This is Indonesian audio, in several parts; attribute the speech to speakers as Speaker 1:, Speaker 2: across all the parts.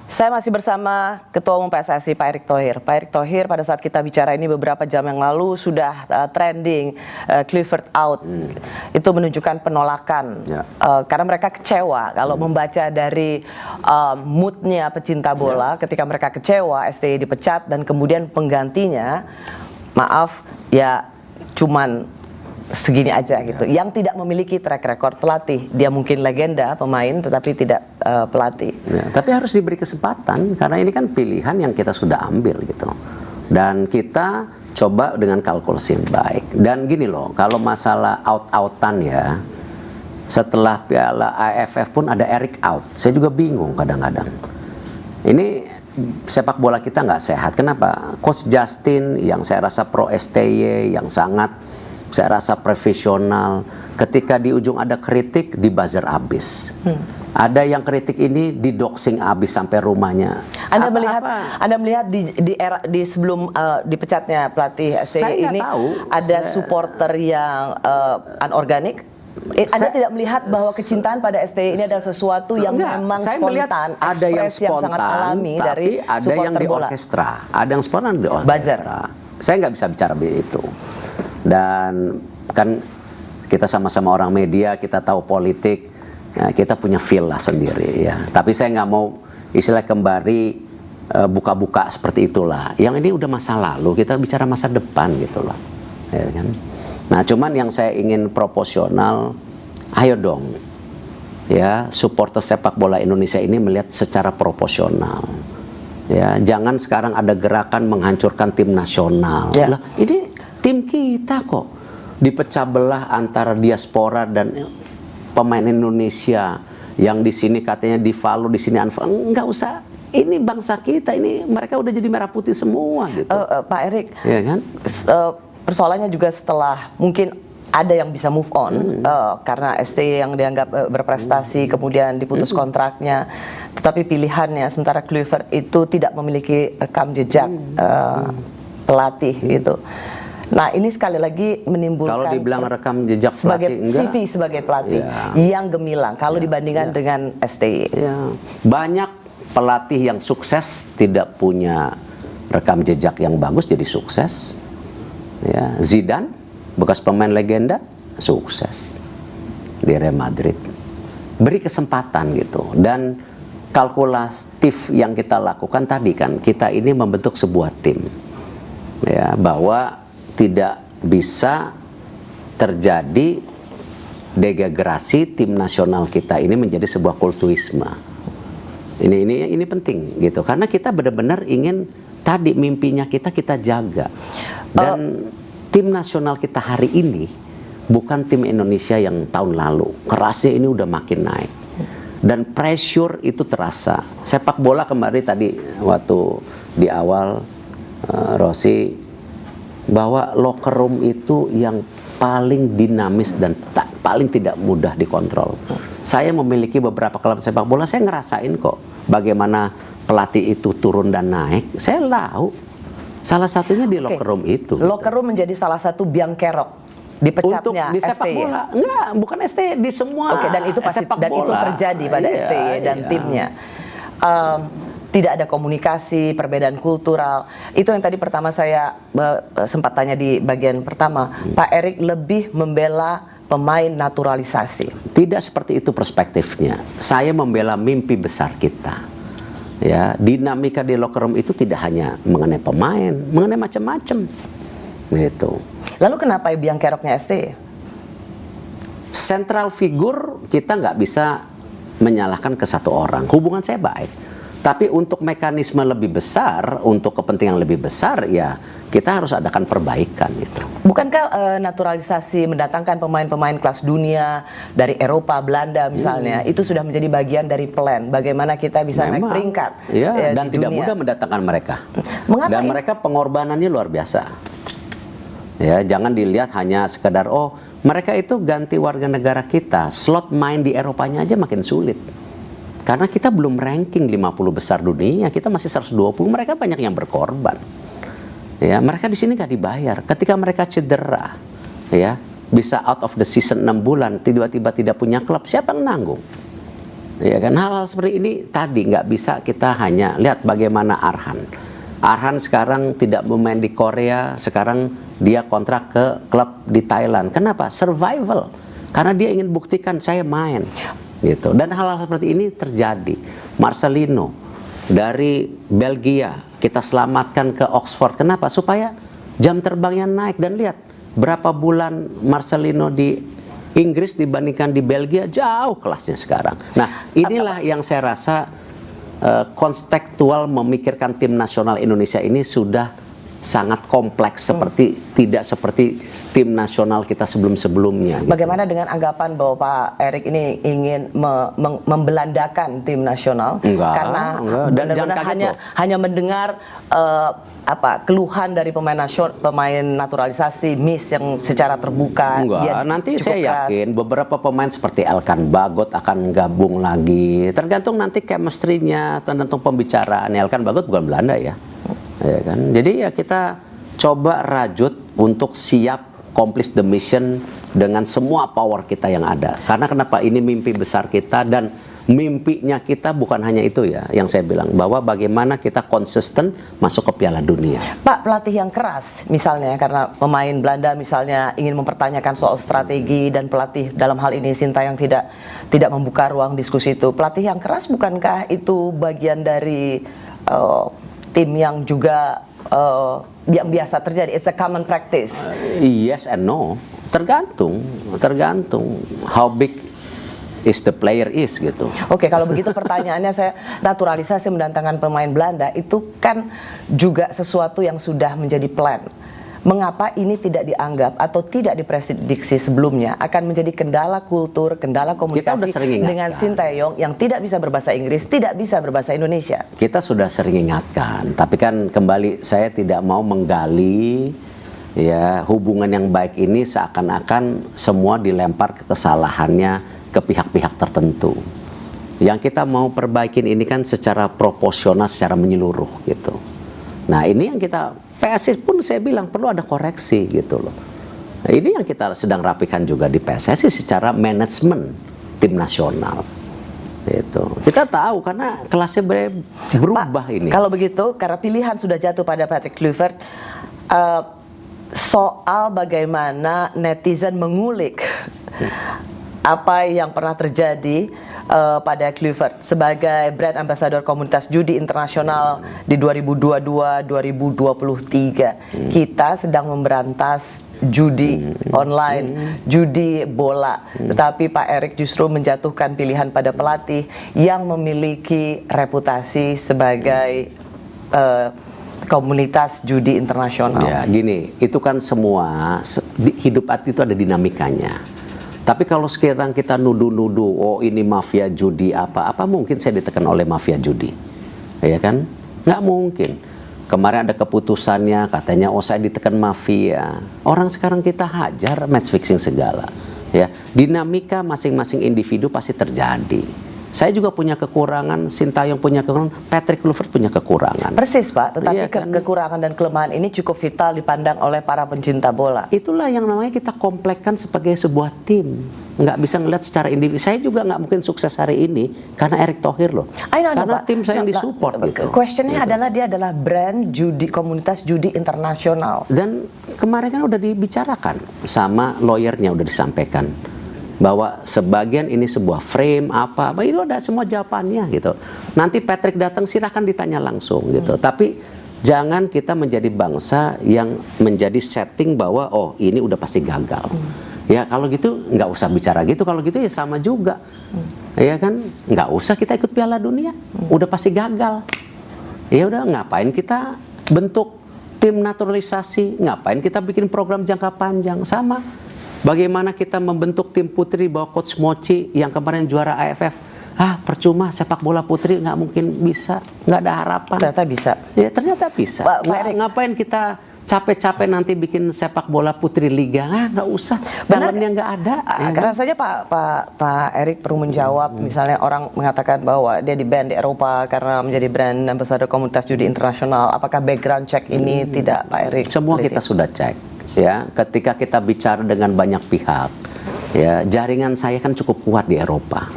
Speaker 1: Saya masih bersama Ketua Umum PSSI Pak Erick Thohir. Pak Erick Thohir, pada saat kita bicara ini beberapa jam yang lalu sudah trending Kluivert out. Itu menunjukkan penolakan karena mereka kecewa kalau membaca dari moodnya pecinta bola. Ketika mereka kecewa STY dipecat dan kemudian penggantinya, maaf ya, cuman segini aja gitu, yang tidak memiliki track record pelatih. Dia mungkin legenda pemain tetapi tidak pelatih.
Speaker 2: Tapi harus diberi kesempatan karena ini kan pilihan yang kita sudah ambil gitu. Dan kita coba dengan kalkulasi yang baik. Dan gini loh, kalau masalah out-outan ya, setelah Piala AFF pun ada Erick out. Saya juga bingung kadang-kadang. Ini sepak bola kita nggak sehat. Kenapa? Coach Justin yang saya rasa pro STY, yang sangat saya rasa profesional, ketika di ujung ada kritik di buzzer abis. Ada yang kritik ini di doxing abis sampai rumahnya.
Speaker 1: Anda melihat di sebelum dipecatnya pelatih STY ini ada supporter yang anorganik. Anda tidak melihat bahwa kecintaan pada STY ini adalah sesuatu yang memang spontan,
Speaker 2: ada yang
Speaker 1: ekspresi yang sangat alami dari
Speaker 2: ada
Speaker 1: supporter
Speaker 2: yang di
Speaker 1: bola.
Speaker 2: orkestra, ada yang spontan di orkestra. Saya nggak bisa bicara itu. Dan kan kita sama-sama orang media, kita tahu politik, ya, kita punya feel lah sendiri ya. Tapi saya nggak mau istilah kembali buka-buka seperti itulah. Yang ini udah masa lalu, kita bicara masa depan gitu loh. Ya, kan? Nah, cuman yang saya ingin proporsional, ayo dong, ya supporter sepak bola Indonesia ini melihat secara proporsional. Ya, jangan sekarang ada gerakan menghancurkan tim nasional.
Speaker 1: Ya.
Speaker 2: Lah, ini tim kita kok dipecah belah antara diaspora dan pemain Indonesia yang di sini katanya di-follow, di sini unfollow. Enggak usah. Ini bangsa kita, ini mereka udah jadi merah putih semua gitu.
Speaker 1: Pak Erick,
Speaker 2: ya kan?
Speaker 1: Persoalannya juga setelah mungkin ada yang bisa move on karena STY yang dianggap berprestasi kemudian diputus kontraknya, tetapi pilihannya sementara Kluivert itu tidak memiliki rekam jejak pelatih gitu. Nah, ini sekali lagi menimbulkan,
Speaker 2: kalau dibilang rekam jejak
Speaker 1: sebagai
Speaker 2: pelatih, enggak,
Speaker 1: CV sebagai pelatih yang gemilang kalau dibandingkan dengan STY.
Speaker 2: Banyak pelatih yang sukses tidak punya rekam jejak yang bagus jadi sukses. Ya, Zidane, bekas pemain legenda, sukses di Real Madrid. Beri kesempatan gitu. Dan kalkulatif yang kita lakukan tadi kan, kita ini membentuk sebuah tim. Ya, bahwa tidak bisa terjadi degenerasi tim nasional kita ini menjadi sebuah kultuisme. Ini penting gitu, karena kita benar-benar ingin tadi mimpinya kita jaga. Dan tim nasional kita hari ini bukan tim Indonesia yang tahun lalu. Kerasnya ini udah makin naik. Dan pressure itu terasa. Sepak bola kemarin tadi waktu di awal Rossi, bahwa locker room itu yang paling dinamis dan paling tidak mudah dikontrol. Saya memiliki beberapa klub sepak bola, saya ngerasain kok bagaimana pelatih itu turun dan naik. Saya tahu. Salah satunya di locker room itu.
Speaker 1: Locker room menjadi salah satu biang kerok dipecatnya
Speaker 2: di sepak
Speaker 1: STY.
Speaker 2: bola. Enggak, bukan STY, di semua.
Speaker 1: Dan itu pasti itu terjadi pada STY dan timnya. Tidak ada komunikasi, perbedaan kultural. Itu yang tadi pertama saya sempat tanya di bagian pertama. Pak Erick lebih membela pemain naturalisasi.
Speaker 2: Tidak seperti itu perspektifnya. Saya membela mimpi besar kita. Ya, dinamika di locker room itu tidak hanya mengenai pemain, mengenai macam-macam. Gitu.
Speaker 1: Lalu kenapa biang keroknya STY?
Speaker 2: Central figure kita nggak bisa menyalahkan ke satu orang. Hubungan saya baik. Tapi untuk mekanisme lebih besar, untuk kepentingan lebih besar, ya kita harus adakan perbaikan gitu.
Speaker 1: Bukankah naturalisasi mendatangkan pemain-pemain kelas dunia dari Eropa, Belanda misalnya, itu sudah menjadi bagian dari plan bagaimana kita bisa naik peringkat?
Speaker 2: Ya, dan tidak mudah mendatangkan mereka.
Speaker 1: Mengapa
Speaker 2: dan mereka pengorbanannya luar biasa. Ya, jangan dilihat hanya sekedar mereka itu ganti warga negara kita, slot main di Eropanya aja makin sulit. Karena kita belum ranking 50 besar dunia, kita masih 120, mereka banyak yang berkorban. Ya, mereka di sini nggak dibayar. Ketika mereka cedera, ya, bisa out of the season 6 bulan, tiba-tiba tidak punya klub, siapa yang nanggung? Ya kan, hal-hal seperti ini tadi nggak bisa kita hanya lihat bagaimana Arhan. Arhan sekarang tidak bermain di Korea, sekarang dia kontrak ke klub di Thailand. Kenapa? Survival. Karena dia ingin buktikan saya main, gitu. Dan hal-hal seperti ini terjadi. Marcelino dari Belgia kita selamatkan ke Oxford. Kenapa? Supaya jam terbangnya naik. Dan lihat berapa bulan Marcelino di Inggris dibandingkan di Belgia, jauh kelasnya sekarang. Nah, inilah yang saya rasa konstekstual memikirkan tim nasional Indonesia ini sudah sangat kompleks, tidak seperti tim nasional kita sebelum-sebelumnya. Gitu.
Speaker 1: Bagaimana dengan anggapan bahwa Pak Erik ini ingin membelandakan tim nasional? Karena
Speaker 2: dan jangan
Speaker 1: hanya mendengar keluhan dari pemain naturalisasi miss yang secara terbuka.
Speaker 2: Nanti saya yakin beberapa pemain seperti Elkan Bagot akan gabung lagi. Tergantung nanti chemistry-nya, tergantung pembicaraan. Elkan Bagot bukan Belanda ya. Ya kan? Jadi ya kita coba rajut untuk siap accomplish the mission dengan semua power kita yang ada. Karena kenapa? Ini mimpi besar kita, dan mimpinya kita bukan hanya itu ya, yang saya bilang bahwa bagaimana kita konsisten masuk ke Piala Dunia.
Speaker 1: Pak, pelatih yang keras misalnya, karena pemain Belanda misalnya ingin mempertanyakan soal strategi, dan pelatih dalam hal ini Sintayong tidak membuka ruang diskusi itu. Pelatih yang keras bukankah itu bagian dari tim yang juga yang biasa terjadi? It's a common practice.
Speaker 2: Yes and no. Tergantung how big is the player is gitu.
Speaker 1: Oke, kalau begitu pertanyaannya saya, naturalisasi mendatangkan pemain Belanda itu kan juga sesuatu yang sudah menjadi plan. Mengapa ini tidak dianggap atau tidak diprediksi sebelumnya akan menjadi kendala kultur, kendala komunikasi dengan Sintayong yang tidak bisa berbahasa Inggris, tidak bisa berbahasa Indonesia?
Speaker 2: Kita sudah sering ingatkan, tapi kan kembali saya tidak mau menggali ya hubungan yang baik ini seakan-akan semua dilempar ke kesalahannya ke pihak-pihak tertentu. Yang kita mau perbaikin ini kan secara proporsional, secara menyeluruh gitu. Nah, ini yang kita PSSI pun saya bilang perlu ada koreksi gitu loh. Nah, ini yang kita sedang rapikan juga di PSSI secara manajemen tim nasional. Gitu. Kita tahu karena kelasnya berubah
Speaker 1: Pak,
Speaker 2: ini.
Speaker 1: Kalau begitu, karena pilihan sudah jatuh pada Patrick Kluivert, soal bagaimana netizen mengulik apa yang pernah terjadi pada Kluivert sebagai brand ambassador komunitas judi internasional di 2022-2023. Kita sedang memberantas judi online, judi bola. Tetapi Pak Erik justru menjatuhkan pilihan pada pelatih yang memiliki reputasi sebagai komunitas judi internasional.
Speaker 2: Ya, gini, itu kan semua hidup itu ada dinamikanya. Tapi kalau sekarang kita nuduh-nuduh, oh ini mafia judi apa mungkin saya ditekan oleh mafia judi, ya kan? Nggak mungkin. Kemarin ada keputusannya katanya, oh saya ditekan mafia. Orang sekarang kita hajar match fixing segala, ya. Dinamika masing-masing individu pasti terjadi. Saya juga punya kekurangan, Sintayong punya kekurangan, Patrick Kluivert punya kekurangan.
Speaker 1: Persis Pak, tetapi
Speaker 2: iya, kan?
Speaker 1: Kekurangan dan kelemahan ini cukup vital dipandang oleh para pencinta bola.
Speaker 2: Itulah yang namanya kita komplekkan sebagai sebuah tim. Nggak bisa ngeliat secara individu. Saya juga nggak mungkin sukses hari ini karena Erick Thohir loh. Karena tim saya yang disupport gitu.
Speaker 1: Questionnya adalah dia adalah brand judi, komunitas judi internasional.
Speaker 2: Dan kemarin kan udah dibicarakan sama lawyernya, udah disampaikan bahwa sebagian ini sebuah frame apa itu ada semua jawabannya gitu. Nanti Patrick datang silahkan ditanya langsung gitu. Tapi jangan kita menjadi bangsa yang menjadi setting bahwa oh ini udah pasti gagal. Ya kalau gitu nggak usah bicara gitu. Kalau gitu ya sama juga. Ya kan nggak usah kita ikut Piala Dunia. Udah pasti gagal. Ya udah ngapain kita bentuk tim naturalisasi? Ngapain kita bikin program jangka panjang? Sama. Bagaimana kita membentuk tim putri bahwa Coach Mochi yang kemarin juara AFF, percuma sepak bola putri nggak mungkin bisa, nggak ada harapan.
Speaker 1: Ternyata bisa.
Speaker 2: Ya ternyata bisa. Ngapain kita capek-capek nanti bikin sepak bola putri liga? Nggak usah. Talentnya nggak ada.
Speaker 1: Karena saja Pak Erik perlu menjawab. Misalnya orang mengatakan bahwa dia di-ban di Eropa karena menjadi brand ambassador komunitas judi internasional. Apakah background check ini tidak Pak Erik?
Speaker 2: Semua kita sudah cek. Ya, ketika kita bicara dengan banyak pihak, ya jaringan saya kan cukup kuat di Eropa.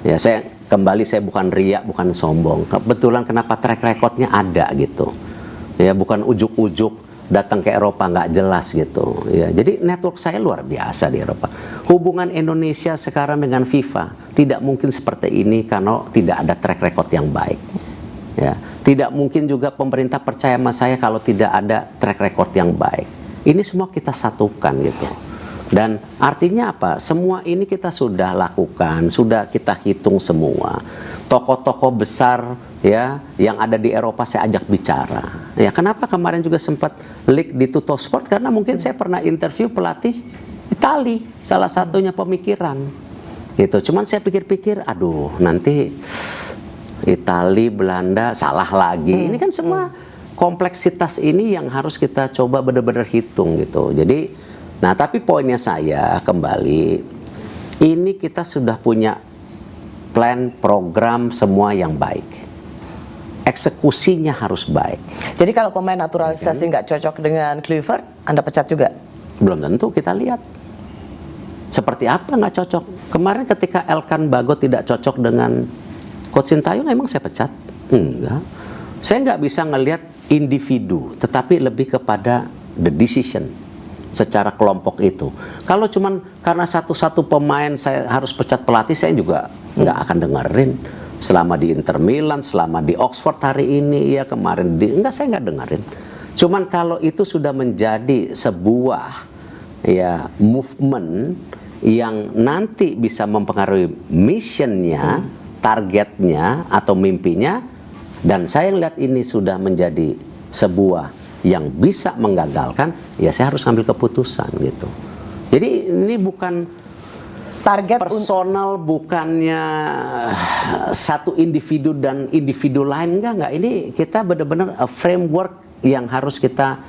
Speaker 2: Ya, saya kembali saya bukan riak, bukan sombong. Kebetulan kenapa track recordnya ada gitu. Ya, bukan ujuk-ujuk datang ke Eropa nggak jelas gitu. Ya, jadi network saya luar biasa di Eropa. Hubungan Indonesia sekarang dengan FIFA tidak mungkin seperti ini kalau tidak ada track record yang baik. Ya, tidak mungkin juga pemerintah percaya sama saya kalau tidak ada track record yang baik. Ini semua kita satukan gitu. Dan artinya apa? Semua ini kita sudah lakukan, sudah kita hitung semua. Tokoh-tokoh besar ya yang ada di Eropa saya ajak bicara. Ya, kenapa kemarin juga sempat leak di Tuttosport? Karena mungkin saya pernah interview pelatih Itali, salah satunya Pemikiran. Gitu. Cuman saya pikir-pikir, aduh nanti Itali, Belanda salah lagi. Ini kan semua kompleksitas ini yang harus kita coba benar-benar hitung gitu. Jadi nah, tapi poinnya saya kembali, ini kita sudah punya plan, program semua yang baik. Eksekusinya harus baik.
Speaker 1: Jadi kalau pemain naturalisasi nggak cocok dengan Kluivert, Anda pecat juga?
Speaker 2: Belum tentu, kita lihat. Seperti apa nggak cocok. Kemarin ketika Elkan Bagot tidak cocok dengan Coach Sintayong, emang saya pecat? Enggak. Saya nggak bisa ngelihat individu, tetapi lebih kepada the decision. Secara kelompok itu. Kalau cuman karena satu-satu pemain saya harus pecat pelatih, saya juga nggak akan dengerin. Selama di Inter Milan, selama di Oxford hari ini, ya kemarin enggak, saya nggak dengerin. Cuman kalau itu sudah menjadi sebuah ya movement yang nanti bisa mempengaruhi missionnya, targetnya atau mimpinya, dan saya lihat ini sudah menjadi sebuah yang bisa menggagalkan, ya saya harus ambil keputusan gitu. Jadi ini bukan target personal, bukannya satu individu dan individu lain, enggak. Ini kita benar-benar framework yang harus kita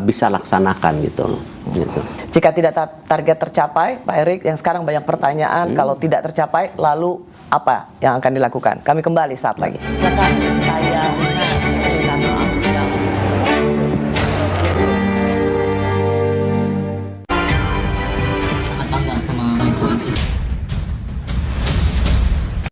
Speaker 2: bisa laksanakan gitu.
Speaker 1: Jika tidak target tercapai, Pak Erik, yang sekarang banyak pertanyaan, kalau tidak tercapai, lalu apa yang akan dilakukan? Kami kembali saat lagi.